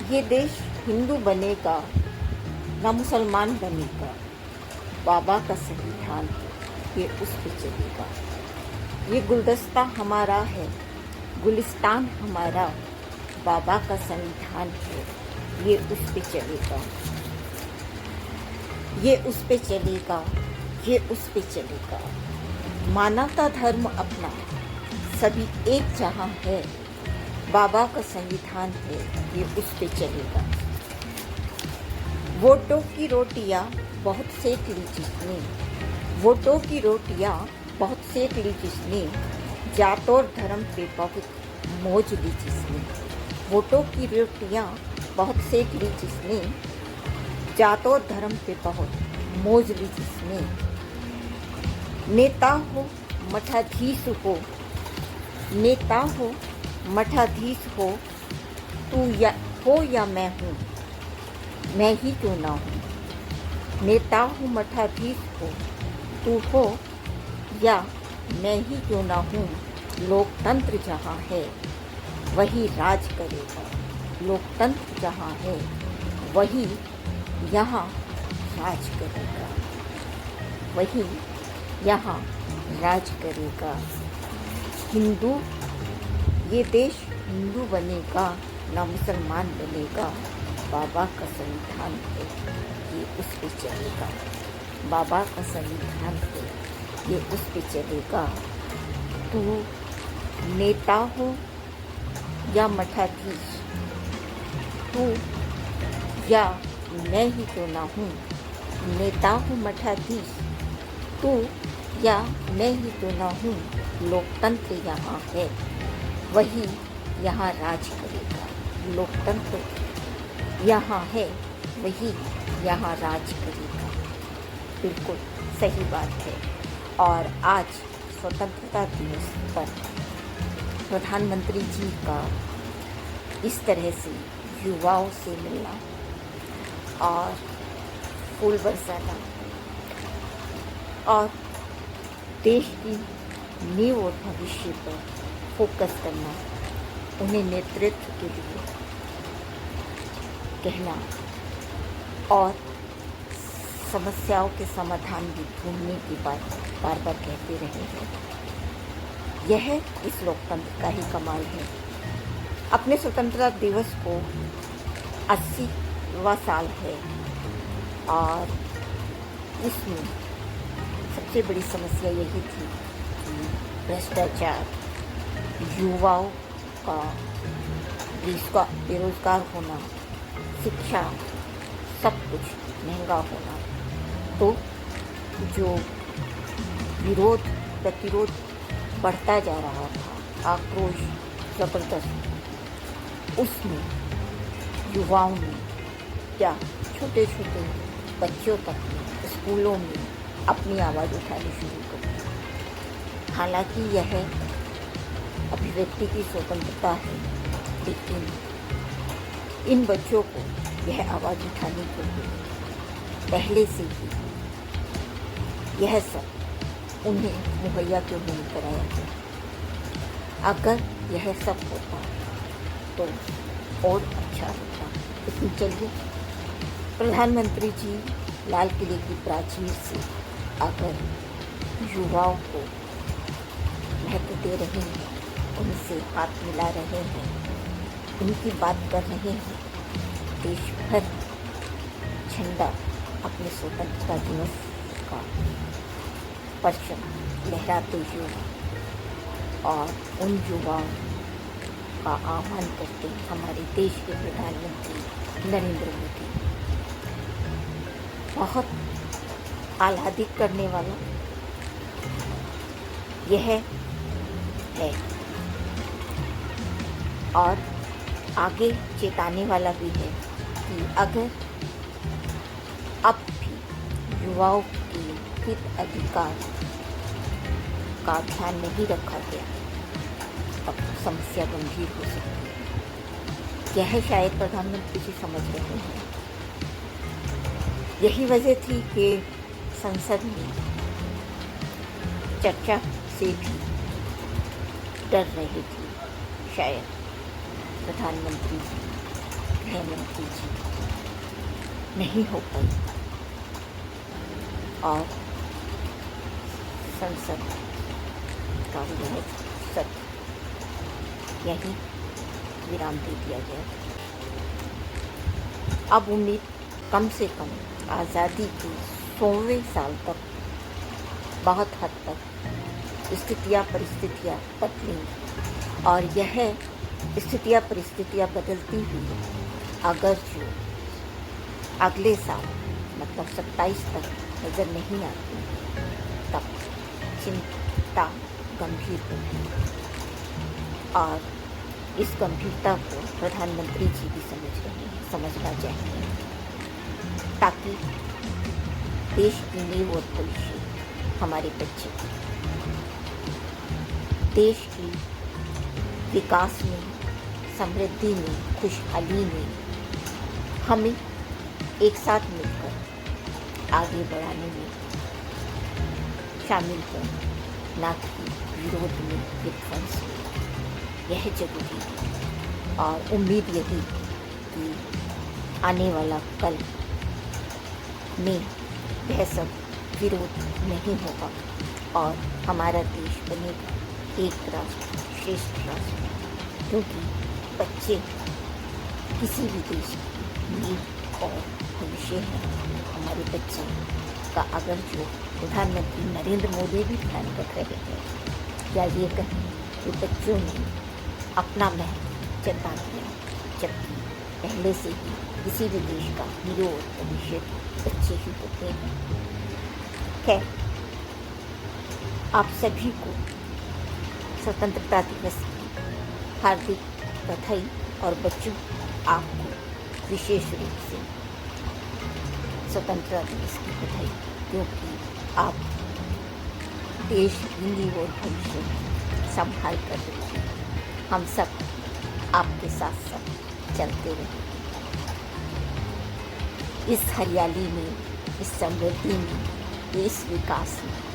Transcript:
ये देश हिंदू बनेगा ना मुसलमान बनेगा, बाबा का संविधान है ये उस पे चलेगा। ये गुलदस्ता हमारा है, गुलिस्तान हमारा, बाबा का संविधान है ये उस पे चलेगा। ये उस पे चलेगा, ये उस पे चलेगा। मानवता धर्म अपना सभी एक जहां है, बाबा का संविधान है ये उस पे चलेगा। वोटों की रोटियां बहुत सेक ली जिसने, वोटों की रोटियां बहुत सेक ली जिसने, जात और धर्म पे बहुत मौज ली जिसने। वोटों की रोटियां बहुत सेक ली जिसने, जात और धर्म पे बहुत मौज ली जिसने। नेता हो मठाधीश हो, मठाधीश हो, तू या मैं हूँ, मैं ही क्यों ना हूँ। नेता हो मठाधीश हो, तू हो या मैं ही क्यों ना हूँ। लोकतंत्र जहाँ है वही राज करेगा, लोकतंत्र जहाँ है वही यहाँ राज करेगा, वही यहाँ राज करेगा। हिंदू ये देश हिंदू बनेगा ना मुसलमान बनेगा, बाबा का संविधान है ये उस पे चलेगा। बाबा का संविधान है ये उस पे चलेगा। तू नेता हो या मठाधीश, तू या मैं ही क्यों ना हूँ। नेता हूँ मठाधीश, तू या मैं ही क्यों ना हूँ। लोकतंत्र यहाँ है वही यहाँ राज करेगा, लोकतंत्र यहाँ है वही यहाँ राज करेगा। बिल्कुल सही बात है। और आज स्वतंत्रता दिवस पर प्रधानमंत्री जी का इस तरह से युवाओं से मिलना और फूल बरसाना और देश की नींव और भविष्य पर फोकस करना, उन्हें नेतृत्व के लिए कहना और समस्याओं के समाधान भी ढूंढने की बात बार बार कहते रहे हैं। यह इस लोकतंत्र का ही कमाल है। अपने स्वतंत्रता दिवस को 80वां साल है और इसमें सबसे बड़ी समस्या यही थी कि भ्रष्टाचार, युवाओं का बेरोजगार होना, शिक्षा, सब कुछ महंगा होना। तो जो प्रतिरोध बढ़ता जा रहा था, आक्रोश जबरदस्त, उसमें युवाओं ने या छोटे छोटे बच्चों तक स्कूलों में अपनी आवाज़ उठानी शुरू कर दी। हालांकि यह अभिव्यक्ति की स्वतंत्रता है, लेकिन इन बच्चों को यह आवाज़ उठाने के लिए पहले से ही यह सब उन्हें मुहैया क्यों नहीं कराया गया। अगर यह सब होता तो और अच्छा होता। लेकिन चलिए, प्रधानमंत्री जी लाल किले की प्राचीर से अगर युवाओं को महत्व दे रहे हैं, उनसे हाथ मिला रहे हैं, उनकी बात कर रहे हैं, देश भर झंडा अपने स्वतंत्रता दिवस का परचम लहराते हुए और उन युवाओं का आह्वान करते हमारे देश के प्रधानमंत्री नरेंद्र मोदी। बहुत आह्लादित करने वाला यह है और आगे चेताने वाला भी है कि अगर अब भी युवाओं के हित अधिकार का ध्यान नहीं रखा गया तब समस्या गंभीर हो सकती है। यह शायद प्रधानमंत्री जी समझ रहे हैं। यही वजह थी कि संसद में चर्चा से भी डर रही थी शायद प्रधानमंत्री जी, गृह मंत्री जी नहीं हो पाई और संसद का यह सत्र यही विराम दे दिया गया। अब उम्मीद कम से कम आज़ादी के 100वें साल तक बहुत हद तक परिस्थितियाँ बदलेंगी और यह परिस्थितियाँ बदलती हुई अगर जो अगले साल मतलब 27 तक नज़र नहीं आती तब चिंता गंभीर होगी और इस गंभीरता को प्रधानमंत्री जी भी समझना चाहिए ताकि देश की नींव और भविष्य हमारे बच्चे देश की विकास में, समृद्धि में, खुशहाली में हमें एक साथ मिलकर आगे बढ़ाने में शामिल हों, ना कि विरोध में, विध्वंस में। यह जरूरी है और उम्मीद यही कि आने वाला कल में वह सब विरोध नहीं होगा और हमारा देश बनेगा एक राष्ट्र श्रेष्ठ राष्ट्र, क्योंकि बच्चे किसी भी देश की नींव और भविष्य है। हमारे बच्चे का अगर जो प्रधानमंत्री नरेंद्र मोदी भी ध्यान रख रहे हैं, या ये कहें कि बच्चों ने अपना महत्व जता दिया, जबकि पहले से ही किसी भी देश का हीरो और भविष्य बच्चे ही होते हैं। खैर, आप सभी को स्वतंत्रता दिवस की हार्दिक बधाई और बच्चों आपको विशेष रूप से स्वतंत्रता दिवस की बधाई, क्योंकि आप देश की नींव और भविष्य संभाल कर रखिए। हम सब आपके साथ साथ चलते रहें इस हरियाली में, इस समृद्धि में, इस विकास में।